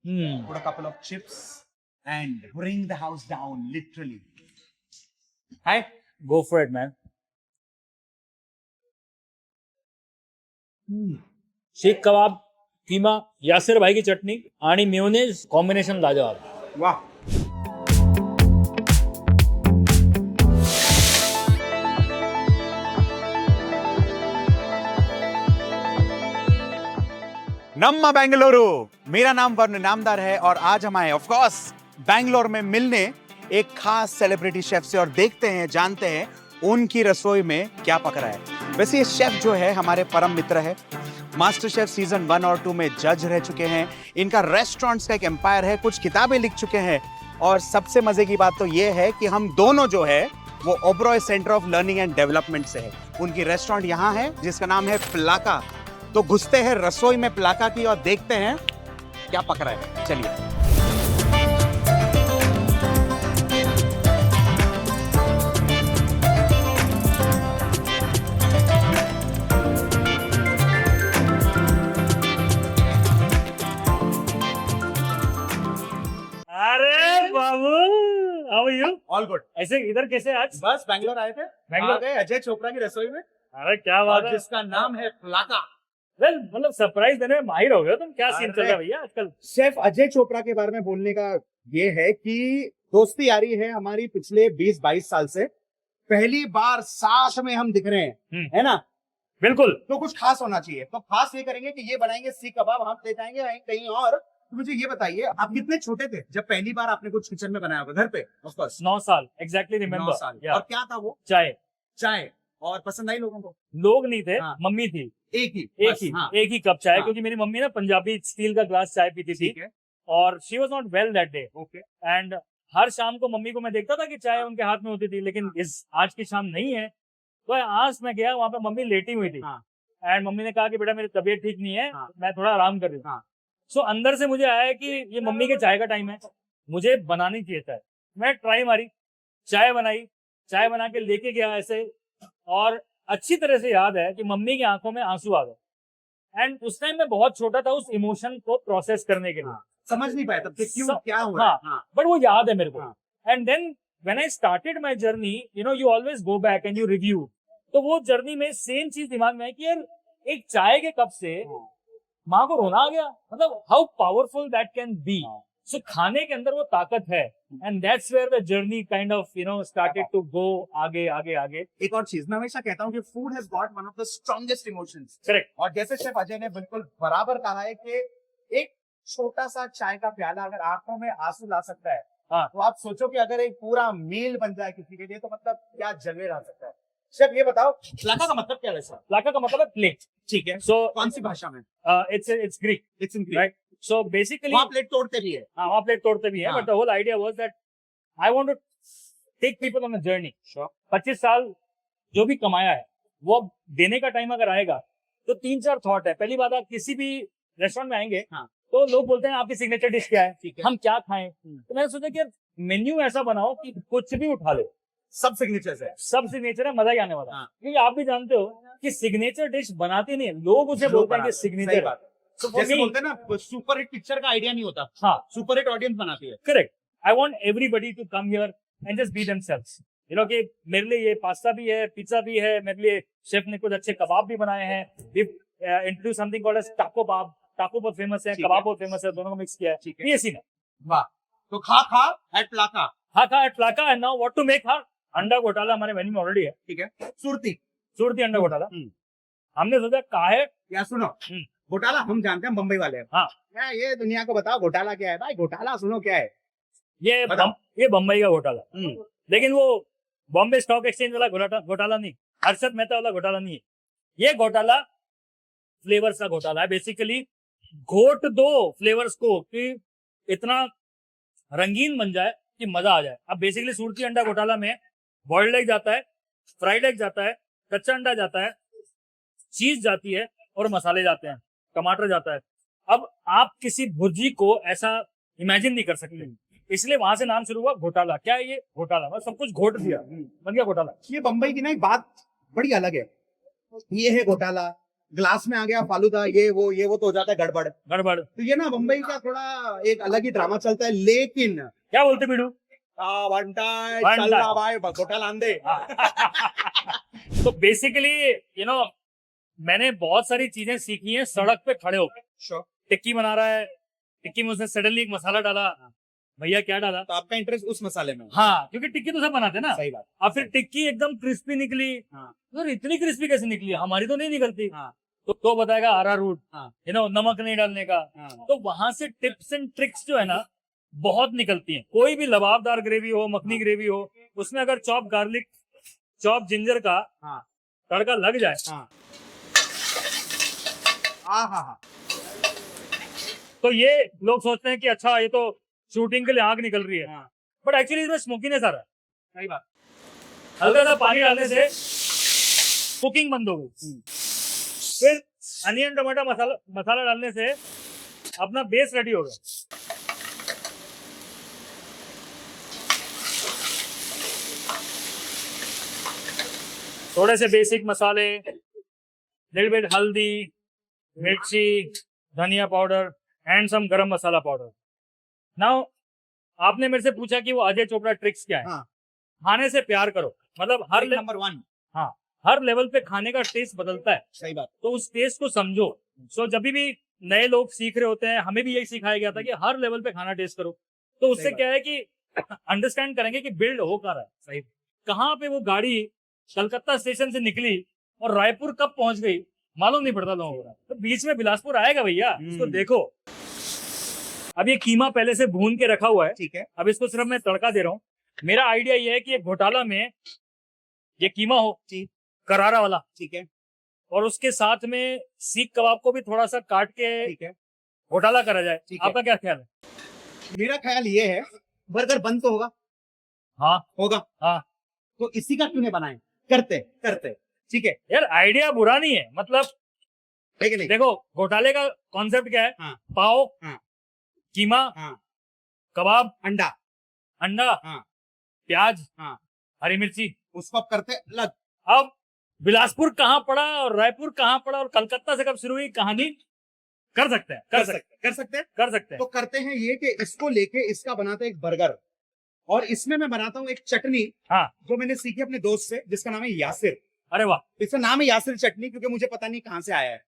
put a couple of chips, and bring the house down, literally. Hi. Go for it, man. Sikh कबाब, कीमा, यासिर भाई की चटनी आणि mayonnaise combination लाजवाब. वाह. नम्मा बेंगलुरु. मेरा नाम वरुण नामदार है और आज हम आए ऑफ कोर्स बैंगलोर में मिलने एक खास सेलिब्रिटी शेफ से और देखते हैं, जानते हैं उनकी रसोई में क्या पक रहा है. वैसे ये शेफ जो है हमारे परम मित्र है. मास्टर शेफ सीजन 1 और 2 में जज रह चुके हैं. इनका रेस्टोरेंट्स का एक एम्पायर है, कुछ किताबें लिख चुके हैं. और सबसे मजे की बात तो ये है कि हम दोनों जो है वो Oberoi centre of learning and development से है. उनकी रेस्टोरेंट यहाँ है जिसका नाम है प्लाका. तो घुसते हैं रसोई में प्लाका की और देखते हैं क्या पक रहा है. चलिए. अरे बाबू, how are you? All good. ऐसे इधर कैसे आज? बस बैंगलोर आए थे. बैंगलोर आ गए अजय चोपड़ा की रसोई में अरे क्या बात और है. जिसका नाम है प्लाका. वेल मतलब सरप्राइज देने में माहिर हो गए तुम. क्या सीन चल रहा है अरे. भैया आजकल? शेफ अजय चोपड़ा के बारे में बोलने का ये है कि दोस्ती यारी है हमारी पिछले 20-22 साल से. पहली बार साथ में हम दिख रहे हैं, है ना. बिल्कुल. तो कुछ खास होना चाहिए. तो खास ये करेंगे कि ये बनाएंगे सीख कबाब, हम ले जाएंगे कहीं और. तो मुझे ये बताइए, आप कितने छोटे थे जब पहली बार आपने कुछ किचन में बनाया होगा घर पे? ऑफ कोर्स 9 साल एग्जैक्टली 9 रिमेम्बर. साल. और क्या था वो? चाय. चाय. और पसंद आई लोगों को? लोग नहीं थे, हाँ. मम्मी थी. एक ही. हाँ. एक ही कप चाय. हाँ. क्योंकि मेरी मम्मी ना पंजाबी स्टील का ग्लास चाय पीती थी ठीक है. और she was not well that day. Okay. And हर शाम को मम्मी को मैं देखता था कि चाय उनके हाथ में होती थी, लेकिन इस आज की शाम नहीं है. तो आज मैं गया, वहां पे मम्मी लेटी हुई थी. हाँ. एंड मम्मी ने कहा कि बेटा मेरी तबीयत ठीक नहीं है, हाँ. मैं थोड़ा आराम कर रही हूँ. हाँ. सो अंदर से मुझे आया कि ये मम्मी के चाय का टाइम है, मुझे बनानी चाहिए चाय. मैं ट्राई मारी, चाय बनाई, चाय बना के लेके गया ऐसे. और अच्छी तरह से याद है कि मम्मी की आंखों में आंसू आ गए. एंड उस टाइम मैं बहुत छोटा था उस इमोशन को प्रोसेस करने के लिए. हाँ. समझ नहीं पाया तब कि क्यों, सब- क्या हो रहा है. हाँ. बट वो याद है मेरे को. हाँ. And then when I started my journey, you always go back and you review. तो वो जर्नी में सेम चीज दिमाग में है कि यार एक चाय के कप से माँ को रोना आ गया. मतलब how powerful that can be. So खाने के अंदर वो ताकत है. And that's where the journey kind of started to go आगे आगे आगे. एक और चीज मैं हमेशा कहता हूँ कि food has got one of the strongest emotions. Correct. और जैसे शेफ अजय ने बिल्कुल बराबर कहा है कि एक छोटा सा चाय का प्याला अगर आंखों में आंसू ला सकता है, हाँ. तो आप सोचो कि अगर एक पूरा मील बन जाए किसी के लिए तो मतलब क्या जलवे ला सकता है. शेफ ये बताओ प्लाका का मतलब क्या है वैसे? प्लाका का मतलब है प्लेट. ठीक है. सो कौन सी भाषा में? It's Greek. It's in right. So basically वहाँ प्लेट तोड़ते भी है. हाँ, वहाँ प्लेट तोड़ते भी हैं. हाँ. But the whole idea was that I want to take people on a journey. 25 साल जो भी कमाया है वो अब देने का टाइम अगर आएगा तो 3-4 थॉट है. पहली बात, आप किसी भी रेस्टोरेंट में आएंगे हाँ. तो लोग बोलते हैं आपकी सिग्नेचर डिश क्या है, ठीक है. हम क्या खाएं. तो मैंने सोचा कि मेन्यू ऐसा बनाओ कि कुछ भी उठा ले. सब सिग्नेचर्स है. सब सिग्नेचर है, मजा ही आने वाला. हाँ. क्योंकि आप भी जानते हो कि सिग्नेचर डिश बनाते नहीं है लोग, उसे बोलते हैं कि सही सिग्नेचर. बात है. जैसे बोलते हैं ना सुपर हिट पिक्चर का आइडिया नहीं होता. हाँ. सुपर हिट ऑडियंस बनाती है. Correct. I want everybody to come here and just be themselves. कि मेरे लिए ये पास्ता भी है, पिज्जा भी है, मेरे लिए शेफ ने कुछ अच्छे कबाब भी बनाए हैं. We introduce something called as taco kebab. टाको बहुत फेमस है, ठीक कबाब है. बहुत फेमस है, दोनों को मिक्स किया है. ठीक है. ये सीन है. वाह. तो खा एट प्लाका. खा at Plaka. And now what to make her anda ghotala हमारे मेन्यू में ऑलरेडी है. ठीक है. सुरती. सूरती अंडा घोटाला. हमने सोचा काहे. या सुनो, घोटाला हम जानते हैं, मुंबई वाले हैं. हाँ. क्या ये दुनिया को बताओ घोटाला क्या है भाई. घोटाला सुनो क्या है. ये बताओ. ये बम्बई का घोटाला. लेकिन वो बॉम्बे स्टॉक एक्सचेंज वाला घोटाला नहीं, हर्षद मेहता वाला घोटाला नहीं है. ये घोटाला फ्लेवर्स का घोटाला है. बेसिकली घोट दो फ्लेवर्स को कि इतना रंगीन बन जाए कि मजा आ जाए. अब बेसिकली सूरती अंडा घोटाला में बॉइल्ड एग जाता है, फ्राइड एग जाता है, कच्चा अंडा जाता है, चीज जाती है और मसाले जाते हैं, टमाटर जाता है. अब आप किसी भुर्जी को ऐसा इमेजिन नहीं कर सकते, इसलिए वहां से नाम शुरू हुआ घोटाला. क्या है ये घोटाला? मतलब सब कुछ घोट दिया, बन गया घोटाला. ये बम्बई की ना एक बात बड़ी अलग है. ये है घोटाला, ग्लास में आ गया फालूदा, ये वो तो हो जाता है गड़बड़। गड़बड़। तो ये ना मुंबई का थोड़ा एक अलग ही ड्रामा चलता है, लेकिन क्या बोलते बीड़ू? वन चल रहा भाई, घोटाला आंदे। तो बेसिकली यू नो मैंने बहुत सारी चीजें सीखी हैं सड़क पे खड़े होकर। Sure. टिक्की बना रहा है, टिक्की में उसने सडनली एक मसाला डाला, भैया क्या डाला? तो आपका इंटरेस्ट उस मसाले में? हाँ, क्योंकि टिक्की तो सब बनाते हैं ना। सही बात। अब फिर टिक्की एकदम क्रिस्पी निकली। हाँ। तो इतनी क्रिस्पी कैसे निकली? हमारी तो नहीं निकलती। हाँ। तो बताएगा अरारूट, हाँ। नमक नहीं डालने का। हाँ। तो वहां से टिप्स एंड ट्रिक्स जो है ना बहुत निकलती हैं। कोई भी लबाबदार ग्रेवी हो, मखनी ग्रेवी हो, उसमें अगर चॉप गार्लिक, चॉप जिंजर का हाँ। तड़का लग जाए। हाँ। हाँ। तो ये लोग सोचते हैं कि अच्छा ये तो शूटिंग के लिए आग निकल रही है, बट एक्चुअली इसमें स्मोकीनेस आ रहा है। सही बात। हल्का सा पानी डालने से कुकिंग बंद हो गई। फिर अनियन टमाटर मसाला डालने से अपना बेस रेडी हो गया। थोड़े से बेसिक मसाले, लिटिल बिट हल्दी, मिर्ची, धनिया पाउडर एंड सम गरम मसाला पाउडर। नाउ आपने मेरे से पूछा कि वो अजय चोपड़ा ट्रिक्स क्या है। हाँ। खाने से प्यार करो, मतलब नंबर 1। हाँ, हर लेवल पे खाने का टेस्ट बदलता है। सही बात। तो उस टेस्ट को समझो। सो जब भी नए लोग सीख रहे होते हैं, हमें भी यही सिखाया गया था कि हर लेवल पे खाना टेस्ट करो। तो उससे क्या है कि अंडरस्टैंड करेंगे कि बिल्ड हो कर रहा है। सही। कहाँ पे वो गाड़ी कलकत्ता स्टेशन से निकली और रायपुर कब पहुंच गई मालूम नहीं पड़ता लोगों को। तो बीच में बिलासपुर आएगा भैया, इसको देखो। अब ये कीमा पहले से भून के रखा हुआ है। ठीक है। अब इसको सिर्फ मैं तड़का दे रहा हूँ। मेरा आइडिया ये है कि एक घोटाला में ये कीमा हो, करारा वाला। ठीक है। और उसके साथ में सीख कबाब को भी थोड़ा सा काट के ठीक है। घोटाला करा जाए। आपका क्या ख्याल है? मेरा ख्याल ये है, बर्गर बंद तो होगा। हाँ होगा। हाँ। तो इसी का क्यों नहीं बनाए? करते ठीक है यार आइडिया बुरा नहीं है, मतलब ठीक है। नहीं देखो घोटाले का कॉन्सेप्ट क्या है? हाँ। पाव, हाँ। कीमा, हाँ। कबाब, अंडा, हाँ। प्याज, हाँ। हरी मिर्ची। उसको अब करते अलग। अब बिलासपुर कहाँ पड़ा और रायपुर कहाँ पड़ा और कलकत्ता से कब शुरू हुई कहानी? कर सकते हैं। तो करते हैं ये कि इसको लेके इसका बनाते हैं एक बर्गर, और इसमें मैं बनाता हूँ एक चटनी। हाँ। जो मैंने सीखी अपने दोस्त से, जिसका नाम है यासिर। अरे वाह, इसका नाम है यासिर चटनी, क्योंकि मुझे पता नहीं कहाँ से आया है।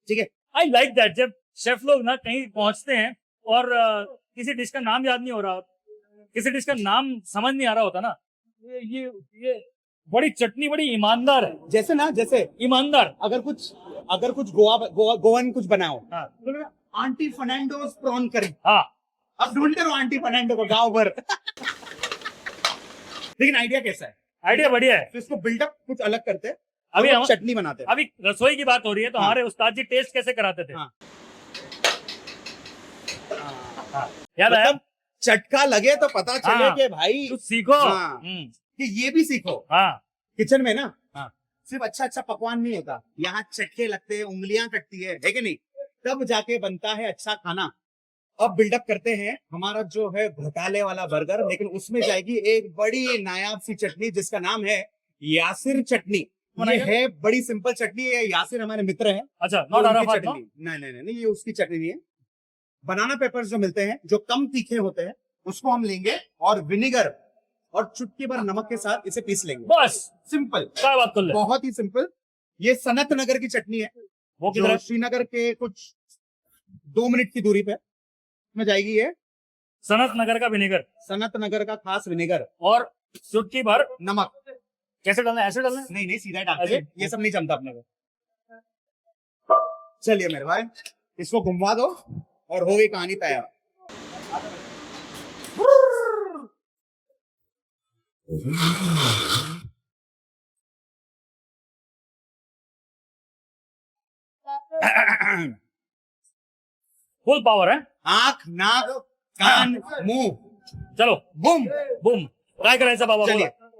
ठीक है। I like that. जब शेफ लोग ना कहीं पहुंचते हैं और किसी डिश का नाम याद नहीं हो रहा, किसी डिश का नाम समझ नहीं आ रहा होता ना, ये बड़ी चटनी बड़ी ईमानदार है। जैसे ईमानदार। अगर कुछ गोवन कुछ बनाओ। हाँ। तो आंटी फर्नांडोज प्रॉन करी। हाँ। अब ढूंढते रहो आंटी फर्नांडो को गांव भर। लेकिन आइडिया कैसा है? आइडिया बढ़िया है। तो इसको बिल्डअप कुछ अलग करते हैं। अभी हम चटनी बनाते हैं। अभी रसोई की बात हो रही है, तो हाँ। हमारे उस्ताद जी टेस्ट कैसे कराते थे? हाँ। याद आया? मतलब चटका लगे तो पता चले हाँ। कि भाई कुछ सीखो। हाँ। कि ये भी सीखो। हाँ। किचन में ना हाँ। सिर्फ अच्छा पकवान नहीं होता, यहाँ चटके लगते हैं, उंगलियां कटती है कि नहीं? तब जाके बनता है अच्छा खाना। अब बिल्डअप करते हैं हमारा जो है घोटाले वाला बर्गर, लेकिन उसमें जाएगी एक बड़ी नायाब सी चटनी जिसका नाम है यासिर चटनी। ये है बड़ी सिंपल चटनी है। यासिर हमारे मित्र हैं। अच्छा, नॉट अराफात चटनी नहीं, ये उसकी चटनी नहीं है। बनाना पेपर्स जो मिलते हैं जो कम तीखे होते हैं, उसको हम लेंगे और विनेगर और चुटकी भर नमक के साथ इसे पीस लेंगे। बस सिंपल। क्या बात कर ले? बहुत ही सिंपल। ये सनत नगर की चटनी है, वो जो किधर? श्रीनगर के कुछ 2 मिनट की दूरी पे में जाएगी। ये सनत नगर का विनेगर, सनत नगर का खास विनेगर और चुटकी भर नमक। कैसे डालना है? ऐसे डालना है? नहीं सीधा डालते हैं, ये सब नहीं जमता अपने को। चलिए मेरे भाई, इसको घुमवा दो और हो गई कहानी तैयार। फुल पावर है। आंख, नाक, कान, मुंह, चलो बुम। ट्राई करायचं बाबा। चलिए। बोला.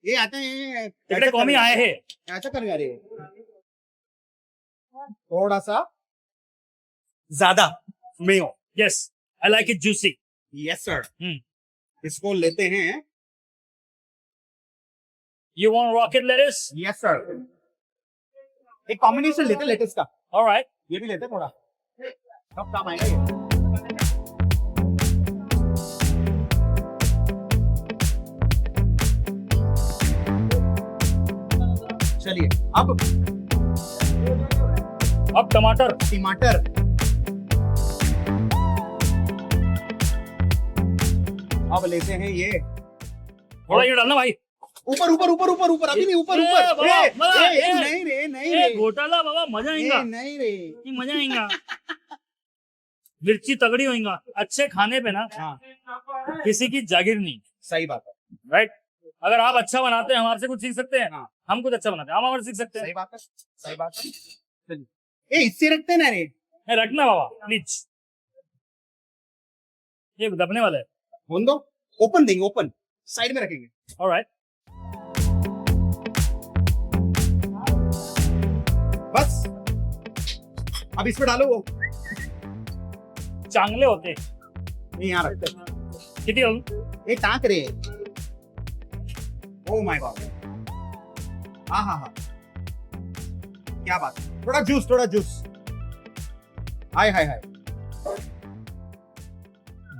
ये आते हैं तिकडे कमी आहे हे. ऐसा कर रहे थोड़ा सा ज्यादा Mayo. Yes, I like it juicy. Yes sir. इसको लेते हैं। You want rocket let's? Yes sir. एक कॉम्बिनेशन लेते लेटेस्ट का, ऑलराइट, ये भी लेते थोड़ा, कब काम आएगा ये। चलिए अब टमाटर, टमाटर, अब लेते हैं ये, थोड़ा ये डालना भाई। ऊपर ऊपर ऊपर ऊपर ऊपर, अभी नहीं, ऊपर ऊपर, बाबा, बाबा, नहीं रे, नहीं ये रे, घोटाला बाबा, मजा आएगा, नहीं रे, ये मजा आएगा, मिर्ची तगड़ी होएगा। अच्छे खाने पे ना हाँ किसी की जागीर नहीं, सही बात है, राइट। अगर आप अच्छा बनाते हैं हमारे से कुछ सीख सकते हैं, हाँ। हम कुछ अच्छा बनाते हैं हम हमारे से सीख सकते हैं। सही बात है, सही बात है। चलिए, ए इससे रखते ना रे, ए, रखना बाबा प्लीज, ये दबने वाला है। होने दो, ओपन देंगे, ओपन साइड में रखेंगे, ऑलराइट, बस अब इसमें डालो वो, चांगले होते हैं। नहीं यहाँ रखते हैं। किती घालू? ए टाक रे, ओ माय गॉड, हाँ हाँ हाँ, क्या बात है, थोड़ा जूस, थोड़ा जूस, हाय हाय हाय,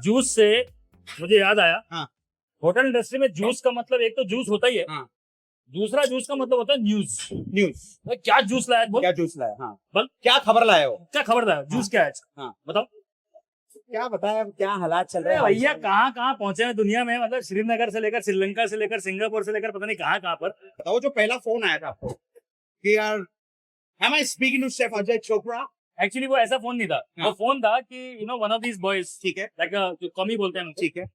जूस से मुझे याद आया, हाँ। होटल इंडस्ट्री में जूस का मतलब एक तो जूस होता ही है, हाँ। दूसरा जूस का मतलब होता है न्यूज। न्यूज, क्या जूस लाया बोल, क्या जूस लाया, हाँ बोल। क्या खबर लाया हो, क्या खबर था, जूस क्या है इसका? हाँ। बताओ। क्या बताया, क्या हालात चल रहे अरे हैं भैया कहाँ कहाँ पहुंचे हैं दुनिया में, मतलब श्रीनगर से लेकर श्रीलंका से लेकर सिंगापुर से लेकर पता नहीं कहाँ कहाँ पर। बताओ, जो पहला फोन आया था आपको कि यार am I speaking to chef Ajay Chopra, actually वो ऐसा फोन नहीं था, हाँ। वो फोन था कि you know one of these boys, ठीक है, लाइक कॉमी बोलते हैं उनको। ठीक है,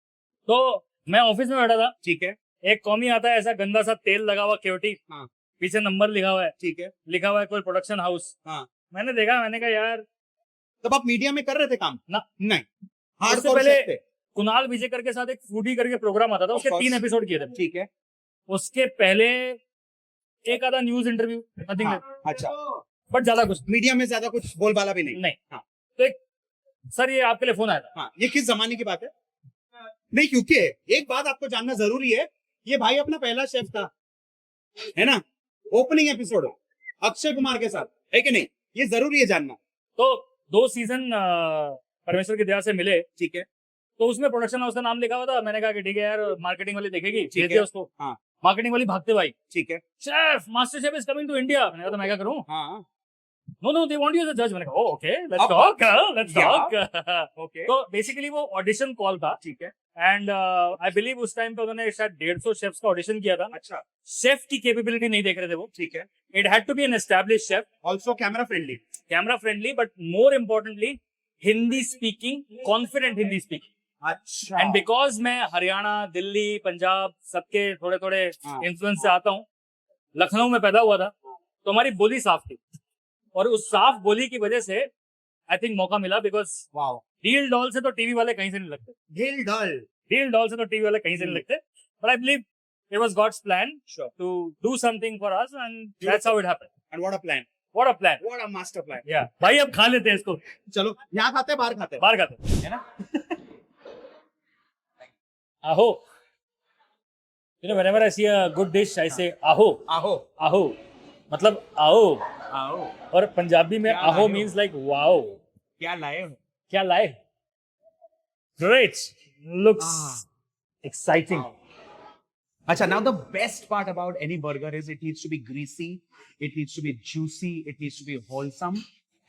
तो मैं ऑफिस में बैठा था, ठीक है, एक कॉमी आता है, ऐसा गंदा सा तेल लगा हुआ केवटी, हाँ। पीछे नंबर लिखा हुआ है, ठीक है, लिखा हुआ है कोई प्रोडक्शन हाउस। हाँ। मैंने देखा, मैंने कहा यार, तब आप मीडिया में कर रहे थे काम ना। नहीं, उससे हार्डकोर पहले शेफ थे, कुणाल विजेकर के साथ एक फूडी करके प्रोग्राम आता था, उसके Of course. 3 एपिसोड किए थे। ठीक है, उसके पहले एक आधा न्यूज इंटरव्यू, नथिंग, हाँ, अच्छा, बट ज्यादा कुछ मीडिया में ज्यादा कुछ बोलबाला भी नहीं, नहीं। हाँ। तो एक सर, ये आपके लिए फोन आया था। हाँ, ये किस जमाने की बात है, नहीं क्योंकि एक बात आपको जानना जरूरी है, ये भाई अपना पहला शेफ था, है ना, ओपनिंग एपिसोड अक्षय कुमार के साथ, है कि नहीं, ये जरूरी है जानना। तो 2 सीजन परमेश्वर की दया से मिले, ठीक है, तो उसमें प्रोडक्शन हाउस का नाम लिखा हुआ था। मैंने कहा कि ठीक है यार, मार्केटिंग वाली देखेगी, ठीक भेज है। दिया उसको। हाँ। मार्केटिंग वाली भागते भाई, ठीक है, chef, master chef is coming to India. मैंने कहा तो मैं क्या करूं? हाँ, no no, they want you as a जज। मैंने कहा ओके, लेट्स अब- talk, let's Yeah. Talk. Okay, तो बेसिकली वो ऑडिशन कॉल था, ठीक है, एंड आई बिलीव उस टाइम पे उन्होंने शायद 150 शेफ्स का ऑडिशन किया था। अच्छा, शेफ की कैपेबिलिटी नहीं देख रहे थे वो, ठीक है, it had to be an established chef, also camera friendly, camera friendly, but more importantly Hindi speaking, confident Hindi speaking. अच्छा, एंड बिकॉज मैं हरियाणा, दिल्ली, पंजाब सबके थोड़े थोड़े हाँ। इन्फ्लुएंस से आता हूँ, लखनऊ में पैदा हुआ था, तो हमारी बोली साफ थी, और उस साफ बोली की वजह से आई थिंक मौका मिला। बिकॉज वाओ, डील डॉल से तो टीवी वाले कहीं से नहीं लगते, ढील ढाल, डील डॉल से तो टीवी वाले कहीं से नहीं लगते, but I believe it was God's plan Sure. To do something for us, and that's how it happened. And what a plan, what a plan, what a master plan. या भाई अब खा लेते हैं इसको, चलो, यहाँ खाते हैं, बाहर खाते हैं, बाहर खाते हैं, है ना, आहो, you know whenever I see a good dish I say आहो, आहो, आहो मतलब आओ, आओ, और पंजाबी में क्या आहो लाए हो? मीन्स लाइक वाओ, क्या लाए हो, क्या लाए, great, looks Ah. Exciting. Acha, now the best part about any burger is it needs to be greasy, it needs to be juicy, it needs to be wholesome,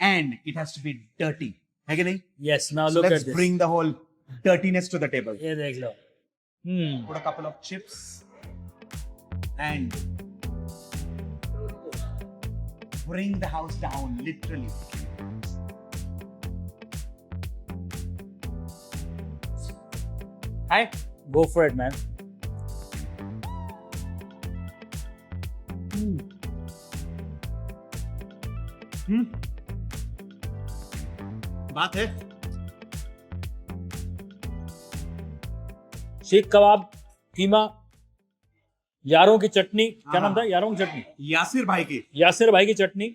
and it has to be dirty. है कि नहीं? Yes, now So look let's at this, bring the whole dirtiness to the table. ये देख लो। Put a couple of chips and bring the house down, literally. Hi. Go for it man. बात है। सीख कबाब, कीमा, यारों की चटनी, क्या नाम था, यारों की चटनी, यासिर भाई की। यासिर भाई की चटनी,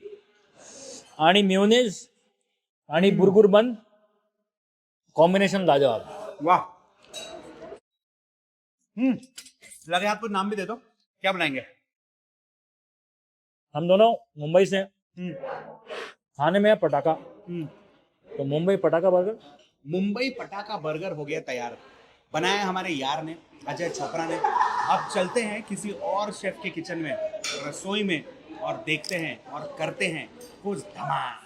आणि मेयोनेज आणि बुरगुर बन, कॉम्बिनेशन लाजवाब। वाह। लगे आपको नाम भी दे दो, क्या बनाएंगे? हम दोनों मुंबई से हैं, खाने में है पटाखा, तो मुंबई पटाखा बर्गर। मुंबई पटाखा बर्गर हो गया तैयार, बनाया हमारे यार ने, अजय चोपड़ा ने। अब चलते हैं किसी और शेफ के किचन में, रसोई में, और देखते हैं और करते हैं कुछ धमाल।